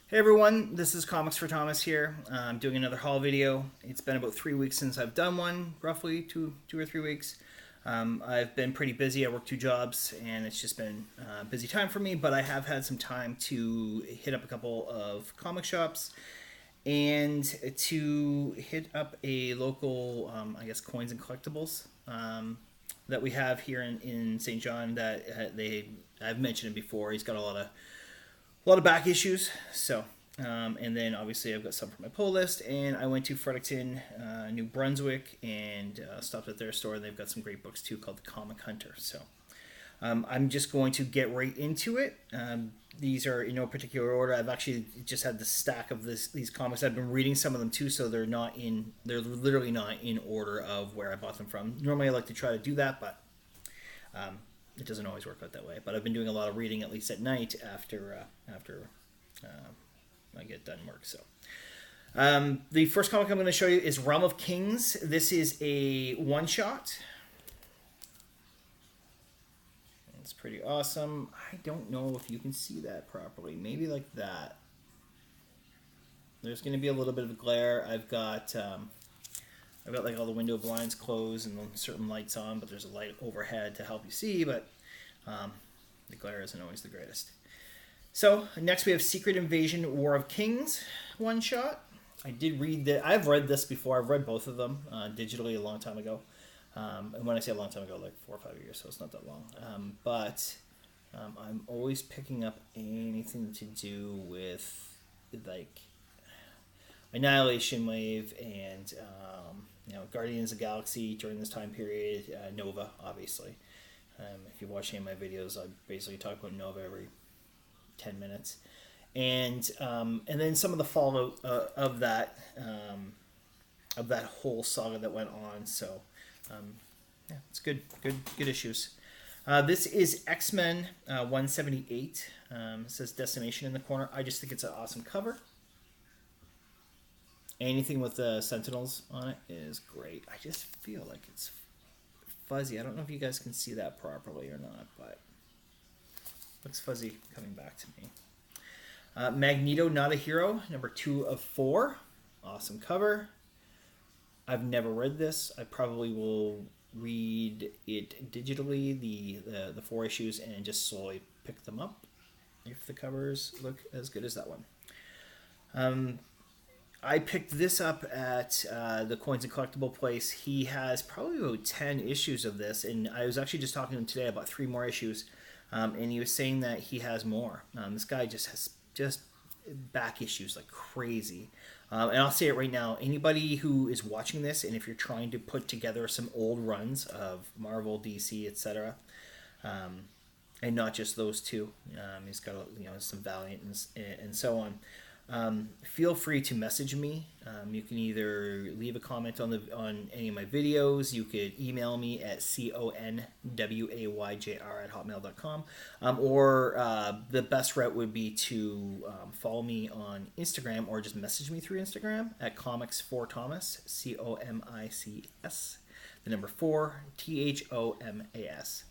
Hey everyone, this is Comics for Thomas here. I'm doing another haul video. It's been about 3 weeks since I've done one, roughly two or 3 weeks. I've been pretty busy. I work two jobs, and it's just been a busy time for me. But I have had some time to hit up a couple of comic shops and to hit up a local, I guess, coins and collectibles that we have here in St. John. That I've mentioned it before. He's got a lot of back issues. So, and then obviously I've got some for my pull list. And I went to Fredericton, New Brunswick, and stopped at their store. They've got some great books too called The Comic Hunter. So I'm just going to get right into it. These are in no particular order. I've actually just had the stack of these comics. I've been reading some of them too, so they're literally not in order of where I bought them from. Normally I like to try to do that, but um, it doesn't always work out that way. But I've been doing a lot of reading, at least at night after I get done work. So the first comic I'm going to show you is Realm of Kings. This is a one shot. It's pretty awesome. I don't know if you can see that properly. Maybe like that. There's going to be a little bit of a glare. I've got like all the window blinds closed and certain lights on, but there's a light overhead to help you see. But um, the glare isn't always the greatest. So next we have Secret Invasion: War of Kings one shot. I did read that. I've read this before. I've read both of them digitally a long time ago. And when I say a long time ago, like 4 or 5 years, so it's not that long. But I'm always picking up anything to do with like Annihilation Wave and Guardians of the Galaxy during this time period. Nova, obviously. If you watch any of my videos, I basically talk about Nova every 10 minutes, and then some of the fallout of that whole saga that went on. So yeah, it's good issues. This is X-Men 178. It says Decimation in the corner. I just think it's an awesome cover. Anything with the Sentinels on it is great. I just feel like it's fuzzy. I don't know if you guys can see that properly or not, but it looks fuzzy coming back to me. Magneto, Not a Hero, number 2 of 4. Awesome cover. I've never read this. I probably will read it digitally, the 4 issues, and just slowly pick them up if the covers look as good as that one. I picked this up at the Coins and Collectible place. He has probably about 10 issues of this, and I was actually just talking to him today about 3 more issues, and he was saying that he has more. This guy just has just back issues like crazy. And I'll say it right now, anybody who is watching this, and if you're trying to put together some old runs of Marvel, DC, etc., and not just those two, he's got some Valiant and so on. Feel free to message me. You can either leave a comment on any of my videos. You could email me at conwayjr@hotmail.com. Or the best route would be to follow me on Instagram or just message me through Instagram at Comics for Thomas, COMICS, the number 4, THOMAS.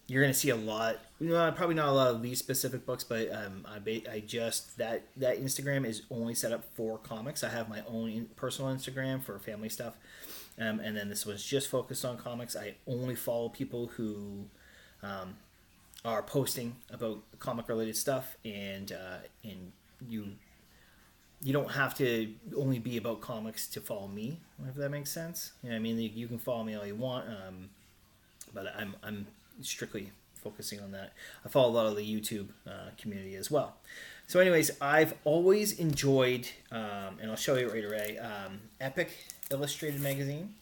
You're going to see a lot, probably not a lot of these specific books, but I just that Instagram is only set up for comics. I have my own personal Instagram for family stuff, and then this was just focused on comics. I only follow people who are posting about comic related stuff, and you don't have to only be about comics to follow me, if that makes sense. I mean, you can follow me all you want, but I'm strictly focusing on that. I follow a lot of the YouTube community as well. So anyways, I've always enjoyed, and I'll show you right away, Epic Illustrated Magazine.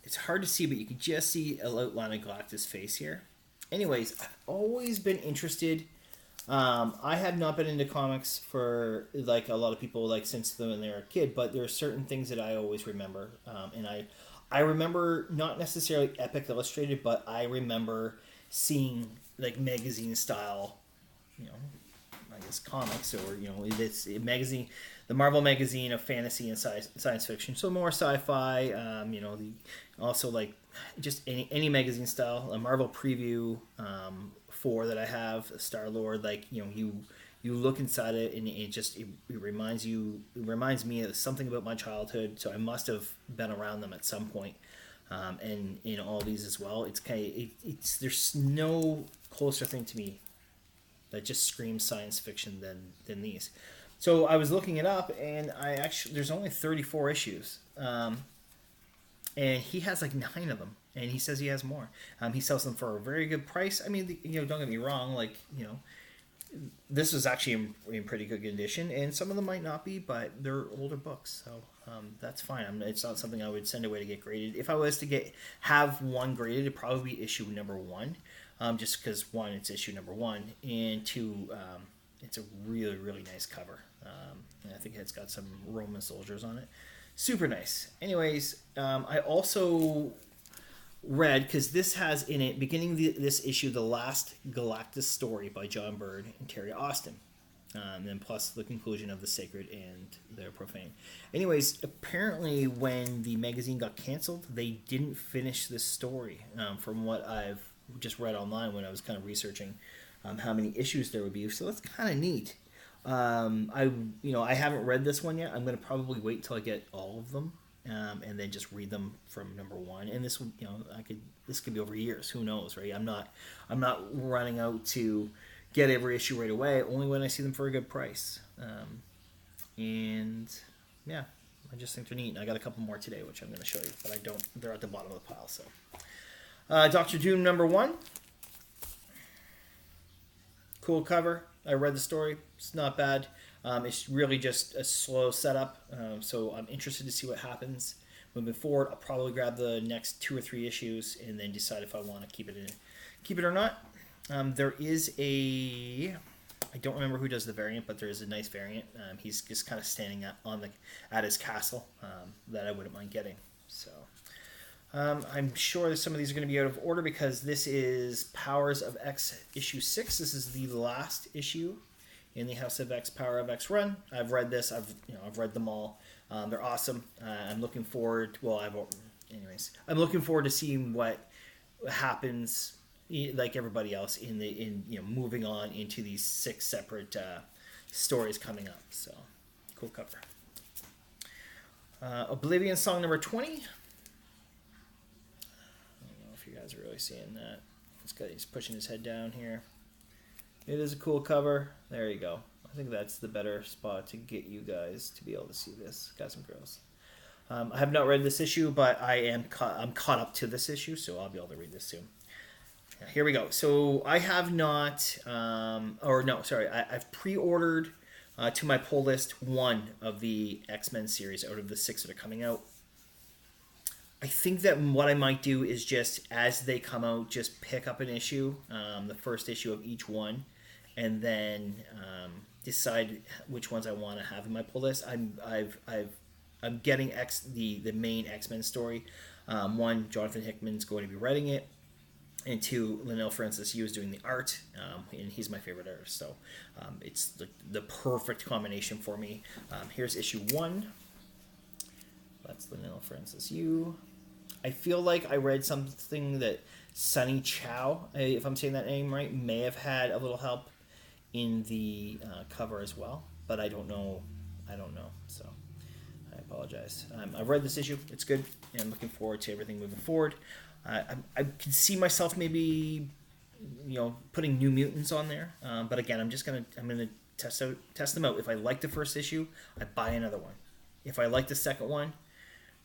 It's hard to see, but you can just see an outline of Galactus' face here. Anyways, I've always been interested. I have not been into comics for like a lot of people, like since when they were a kid, but there are certain things that I always remember, and I remember not necessarily Epic Illustrated, but I remember seeing like magazine style, I guess comics, or it's a magazine, the Marvel magazine of fantasy and science fiction, so more sci-fi. Also like just any magazine style, a Marvel Preview, 4 that I have, Star-Lord, like, you know, you look inside it and it reminds me of something about my childhood. So I must have been around them at some point. And in all these as well, it's kind of it's there's no closer thing to me that just screams science fiction than these. So I was looking it up, and there's only 34 issues, and he has like 9 of them, and he says he has more. He sells them for a very good price. I mean, you know, don't get me wrong, like, you know, this was actually in pretty good condition, and some of them might not be, but they're older books, so that's fine. It's not something I would send away to get graded. If I was to have one graded, it'd probably be issue number 1, just because 1, it's issue number 1, and 2, it's a really, really nice cover. And I think it's got some Roman soldiers on it. Super nice. Anyways, I also read, because this has in it, beginning this issue, the last Galactus story by John Byrne and Terry Austin. And then plus the conclusion of the sacred and the profane. Anyways, apparently when the magazine got canceled, they didn't finish this story. From what I've just read online when I was kind of researching how many issues there would be. So that's kind of neat. I haven't read this one yet. I'm going to probably wait till I get all of them. And then just read them from number 1. And this, you know, this could be over years. Who knows, right? I'm not running out to get every issue right away. Only when I see them for a good price. And yeah, I just think they're neat. And I got a couple more today, which I'm going to show you, but I don't. They're at the bottom of the pile. So, Doctor Doom number 1. Cool cover. I read the story. It's not bad. It's really just a slow setup, so I'm interested to see what happens moving forward. I'll probably grab the next 2 or 3 issues and then decide if I want to keep it or not. There is I don't remember who does the variant, but there is a nice variant. He's just kind of standing at his castle that I wouldn't mind getting. So I'm sure that some of these are going to be out of order because this is Powers of X issue 6. This is the last issue in the House of X Power of X run. I've read this. I've read them all. They're awesome. I'm looking forward. I'm looking forward to seeing what happens, like everybody else, in moving on into these 6 separate stories coming up. So cool cover. Oblivion Song number 20. You guys are really seeing that. He's pushing his head down here. It is a cool cover. There you go. I think that's the better spot to get you guys to be able to see this, guys and girls. I have not read this issue, but I'm caught up to this issue, so I'll be able to read this soon. Here we go. So I have not, I've pre-ordered to my pull list 1 of the X-Men series out of the 6 that are coming out. I think that what I might do is just, as they come out, just pick up an issue, the first issue of each one, and then decide which ones I want to have in my pull list. I'm getting the main X-Men story. 1, Jonathan Hickman's going to be writing it, and 2, Leinil Francis Yu is doing the art, and he's my favorite artist. So it's the perfect combination for me. Here's issue 1. That's Leinil Francis Yu. I feel like I read something that Sunny Chow, if I'm saying that name right, may have had a little help in the cover as well, but I don't know. So I apologize. I've read this issue. It's good, and I'm looking forward to everything moving forward. I can see myself maybe, putting New Mutants on there, but again, I'm gonna test them out. If I like the first issue, I buy another one. If I like the second one,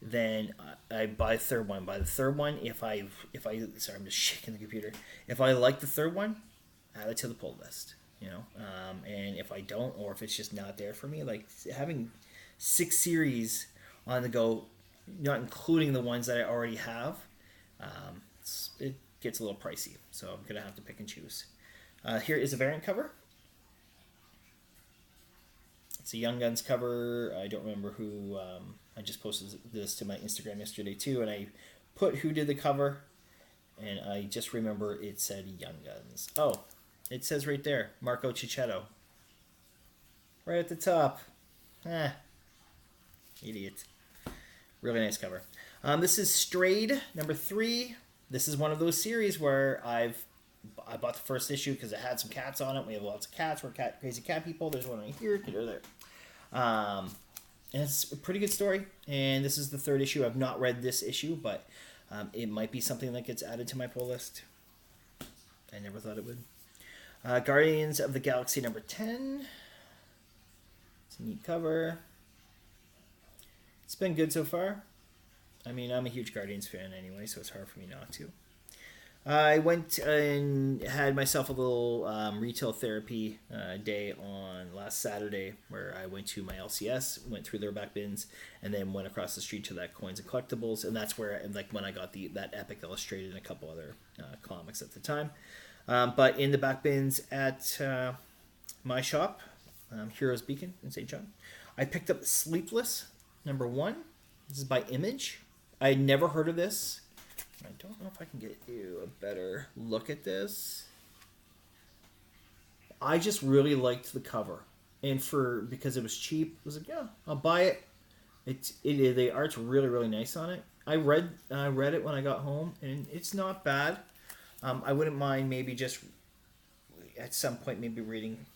then I buy the third one. By the third one, sorry, I'm just shaking the computer. If I like the third one, add it to the pull list. And if I don't, or if it's just not there for me, like having 6 series on the go, not including the ones that I already have, it gets a little pricey. So I'm gonna have to pick and choose. Here is a variant cover. It's a Young Guns cover. I don't remember who. I just posted this to my Instagram yesterday too, and I put who did the cover, and I just remember it said Young Guns. Oh, it says right there, Marco Cicchetto. Right at the top. Idiot. Really nice cover. This is Strayed, number 3. This is one of those series where I've I bought the first issue because it had some cats on it. We have lots of cats. We're crazy cat people. There's one right here. There. And it's a pretty good story. And this is the third issue. I've not read this issue, but it might be something that gets added to my pull list. I never thought it would. Guardians of the Galaxy number 10. It's a neat cover. It's been good so far. I mean, I'm a huge Guardians fan anyway, so it's hard for me not to. I went and had myself a little retail therapy day on last Saturday, where I went to my LCS, went through their back bins, and then went across the street to that Coins and Collectibles, and that's where, like, when I got that Epic Illustrated and a couple other comics at the time. But in the back bins at my shop, Heroes Beacon in St. John, I picked up Sleepless number 1. This is by Image. I had never heard of this. I don't know if I can get you a better look at this. I just really liked the cover, and because it was cheap, I was like, yeah, I'll buy it. The art's really nice on it. I read it when I got home, and it's not bad. I wouldn't mind maybe just at some point maybe reading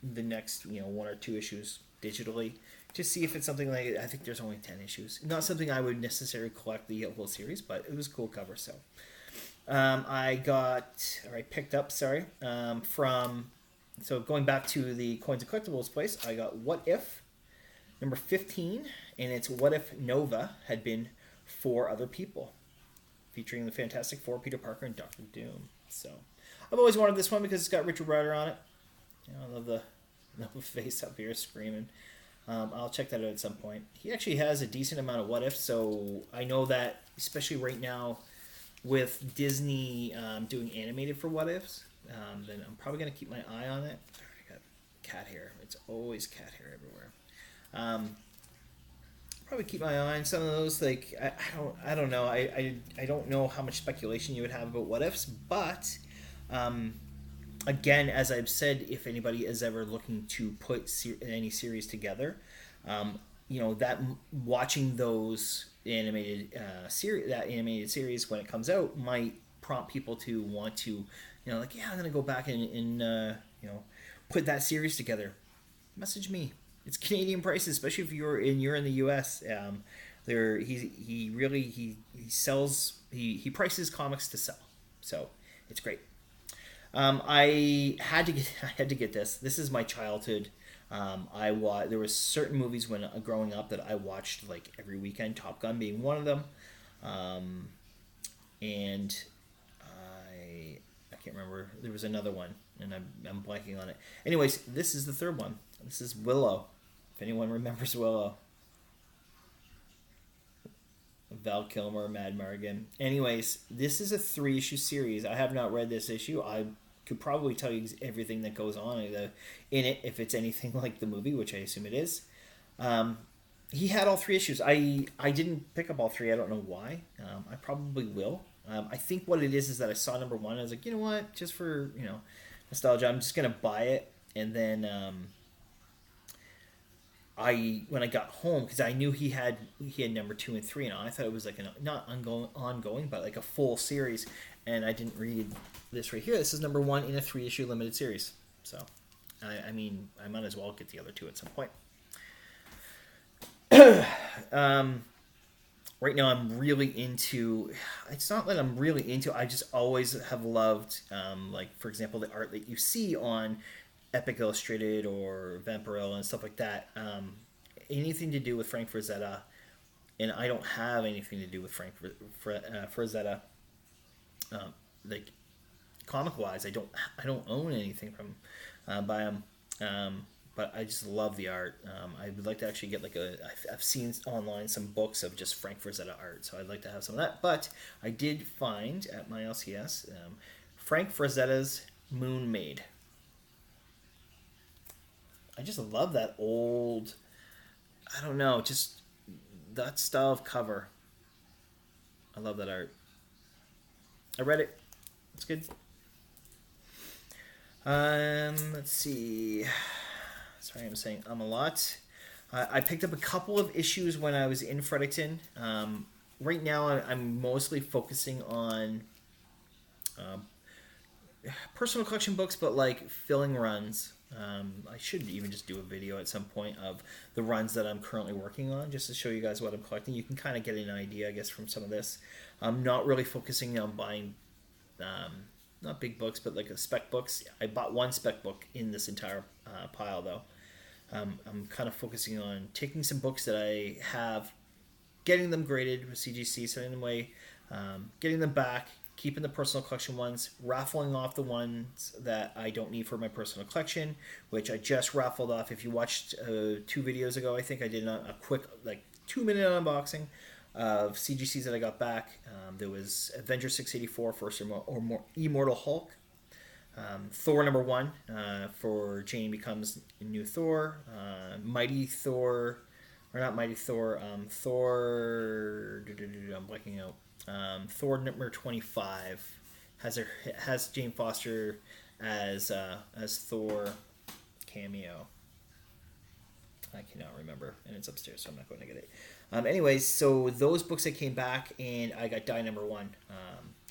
the next 1 or 2 issues digitally. Just see if it's something like, I think there's only 10 issues. Not something I would necessarily collect the whole series, but it was a cool cover. So I picked up, so going back to the Coins and Collectibles place, I got What If, number 15, and it's What If Nova had been 4 other people, featuring the Fantastic Four, Peter Parker, and Doctor Doom. So I've always wanted this one because it's got Richard Rider on it. I love the face up here screaming. I'll check that out at some point. He actually has a decent amount of What If, so I know that, especially right now with Disney doing animated for What Ifs, then I'm probably going to keep my eye on it. I got cat hair. It's always cat hair everywhere. Probably keep my eye on some of those. Like, I don't know. I don't know how much speculation you would have about What Ifs, but again, as I've said, if anybody is ever looking to put any series together, that watching those animated series when it comes out might prompt people to want to, I'm going to go back and put that series together. Message me. It's Canadian prices, especially if you're in the U.S. He prices comics to sell, so it's great. I had to get this. This is my childhood. There was certain movies when growing up that I watched like every weekend. Top Gun being one of them, and I can't remember. There was another one, and I'm blanking on it. Anyways, this is the third one. This is Willow. If anyone remembers Willow. Val Kilmer, Mad Mardigan. Anyways, this is a 3-issue series. I have not read this issue. I could probably tell you everything that goes on in it if it's anything like the movie, which I assume it is. He had all 3 issues. I didn't pick up all 3. I don't know why. I probably will. I think what it is that I saw number 1. I was like, you know what? Just for nostalgia, I'm just gonna buy it. And then when I got home, because I knew he had number 2 and 3, and I thought it was like not ongoing, but like a full series. And I didn't read this right here. This is number 1 in a 3-issue limited series. So, I mean, I might as well get the other 2 at some point. Right now, I'm really into. It's not that I'm really into. I just always have loved, like for example, the art that you see on Epic Illustrated or Vampirella and stuff like that. Anything to do with Frank Frazetta, and I don't have anything to do with Frank Frazetta. Like comic wise, I don't own anything from by him, but I just love the art. I would like to actually get I've seen online some books of just Frank Frazetta art, so I'd like to have some of that. But I did find at my LCS Frank Frazetta's Moon Maid. I just love that old, I don't know, just that style of cover. I love that art. I read it. It's good. Let's see. Sorry, I'm saying a lot. I picked up a couple of issues when I was in Fredericton. Right now, I'm mostly focusing on personal collection books, but like filling runs. I should even just do a video at some point of the runs that I'm currently working on, just to show you guys what I'm collecting. You can kind of get an idea, I guess, from some of this. I'm not really focusing on buying, not big books, but like a spec books. I bought one spec book in this entire pile, though. I'm kind of focusing on taking some books that I have, getting them graded with CGC, sending them away, getting them back, keeping the personal collection ones, raffling off the ones that I don't need for my personal collection, which I just raffled off. If you watched 2 videos ago, I think I did a quick, like, 2-minute unboxing of CGCs that I got back. There was Avenger 684, First or more Immortal Hulk, Thor #1 for Jane Becomes New Thor, Mighty Thor, or not Mighty Thor, Thor, I'm blanking out. Thor #25 has Jane Foster as Thor cameo. I cannot remember, and it's upstairs, so I'm not going to get it. Anyways, so those books that came back, and I got die #1,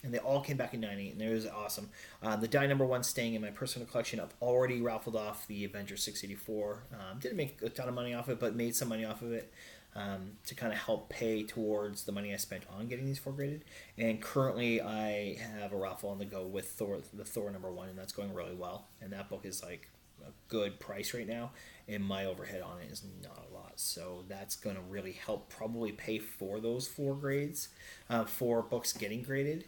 and they all came back in 98, and it was awesome. The die #1 staying in my personal collection. I've already raffled off the Avenger 684. Didn't make a ton of money off it, but made some money off of it. To kind of help pay towards the money I spent on getting these 4 graded. And currently I have a raffle on the go with Thor #1, and that's going really well. And that book is like a good price right now, and my overhead on it is not a lot. So that's going to really help probably pay for those 4 grades, 4 books getting graded.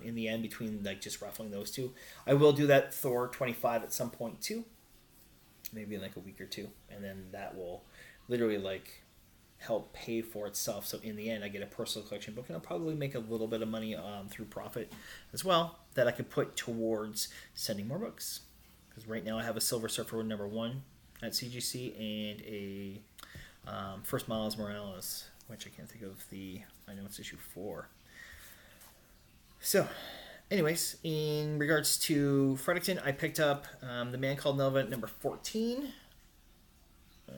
In the end, between like just raffling those 2. I will do that Thor 25 at some point too. Maybe in like a week or 2. And then that will literally like help pay for itself. So in the end, I get a personal collection book, and I'll probably make a little bit of money through profit as well that I could put towards sending more books. Because right now I have a Silver Surfer #1 at CGC and a First Miles Morales, which I can't think of I know it's issue 4. So, anyways, in regards to Fredericton, I picked up The Man Called Nelva #14.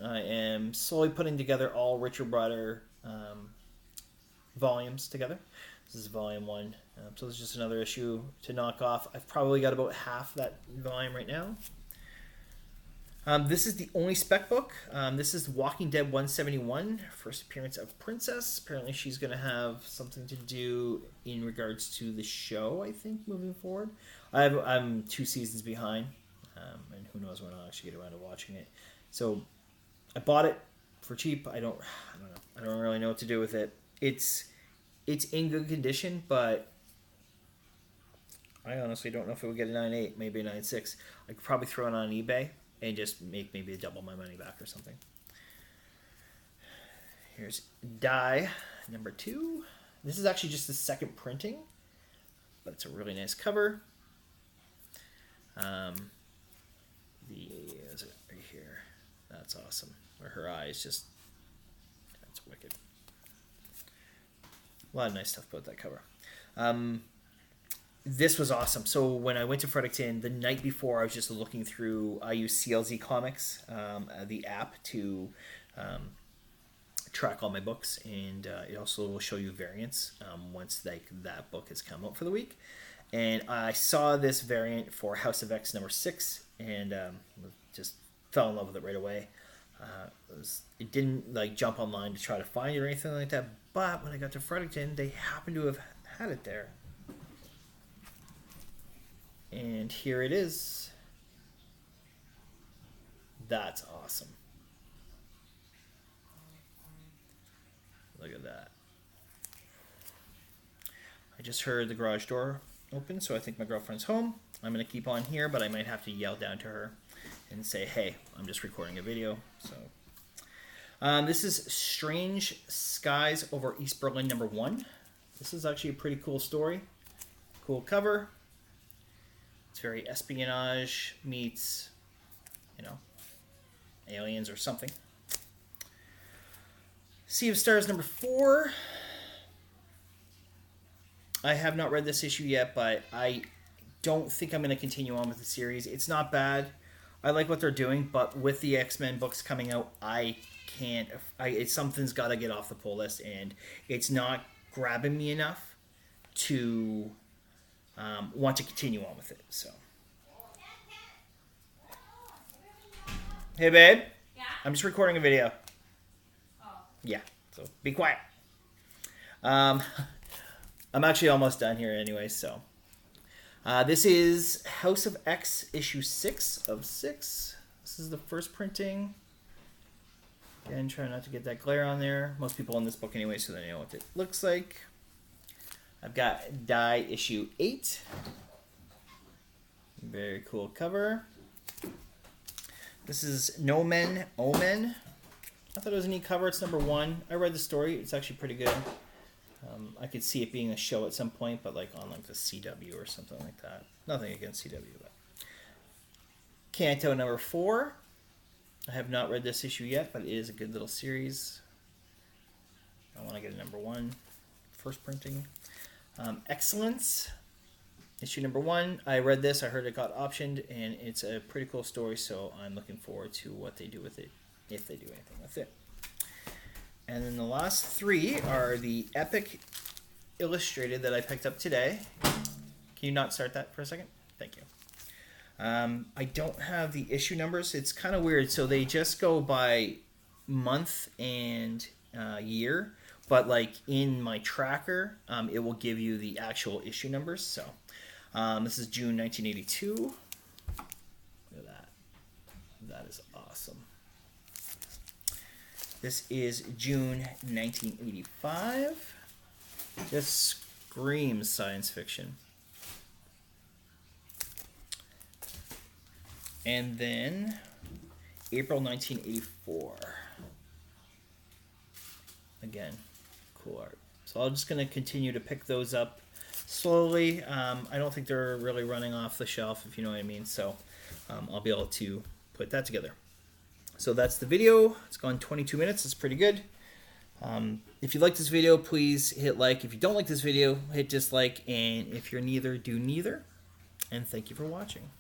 I am slowly putting together all Richard Broder volumes together. This is volume 1. So there's just another issue to knock off. I've probably got about half that volume right now. This is the only spec book. This is Walking Dead 171, first appearance of Princess. Apparently she's going to have something to do in regards to the show, I think, moving forward. I'm 2 seasons behind, and who knows when I'll actually get around to watching it. So I bought it for cheap. I don't know. I don't really know what to do with it. It's in good condition, but I honestly don't know if it would get a 9.8, maybe a 9.6. I could probably throw it on eBay and just make maybe double my money back or something. Here's die #2. This is actually just the second printing, but it's a really nice cover. Is it right here? That's awesome. Where her eyes just, that's wicked. A lot of nice stuff about that cover. This was awesome. So when I went to Fredericton the night before, I was just looking through, I use CLZ Comics, the app, to track all my books, and it also will show you variants once that book has come out for the week. And I saw this variant for House of X #6, and just fell in love with it right away. It didn't like jump online to try to find it or anything like that, but when I got to Fredericton, they happened to have had it there. And here it is. That's awesome. Look at that. I just heard the garage door open, so I think my girlfriend's home. I'm going to keep on here, but I might have to yell down to her and say, hey, I'm just recording a video. So this is Strange Skies Over East Berlin #1. This is actually a pretty cool story. Cool cover. It's very espionage meets, aliens or something. Sea of Stars #4. I have not read this issue yet, but I don't think I'm going to continue on with the series. It's not bad. I like what they're doing, but with the X-Men books coming out, something's got to get off the pull list, and it's not grabbing me enough to want to continue on with it. So, hey babe, Yeah? I'm just recording a video. Oh. Yeah, so be quiet. I'm actually almost done here anyway, so. This is House of X issue 6 of 6. This is the first printing. Again, try not to get that glare on there. Most people in this book anyway, so they know what it looks like. I've got Die issue 8. Very cool cover. This is No Men, Omen. I thought it was a neat cover. It's number 1. I read the story. It's actually pretty good. I could see it being a show at some point, but like on like the CW or something like that. Nothing against CW, but Kanto number 4. I have not read this issue yet, but it is a good little series. I want to get a number 1, first printing. Excellence, issue number 1. I read this. I heard it got optioned, and it's a pretty cool story. So I'm looking forward to what they do with it, if they do anything with it. And then the last 3 are the Epic Illustrated that I picked up today. Can you not start that for a second? Thank you. I don't have the issue numbers. It's kind of weird. So they just go by month and year. But like in my tracker, it will give you the actual issue numbers. So this is June 1982. Look at that. That is awesome. This is June 1985. This screams science fiction. And then April 1984. Again, cool art. So I'm just going to continue to pick those up slowly. I don't think they're really running off the shelf, if you know what I mean. So I'll be able to put that together. So that's the video. It's gone 22 minutes. It's pretty good. If you like this video, please hit like. If you don't like this video, hit dislike. And if you're neither, do neither. And thank you for watching.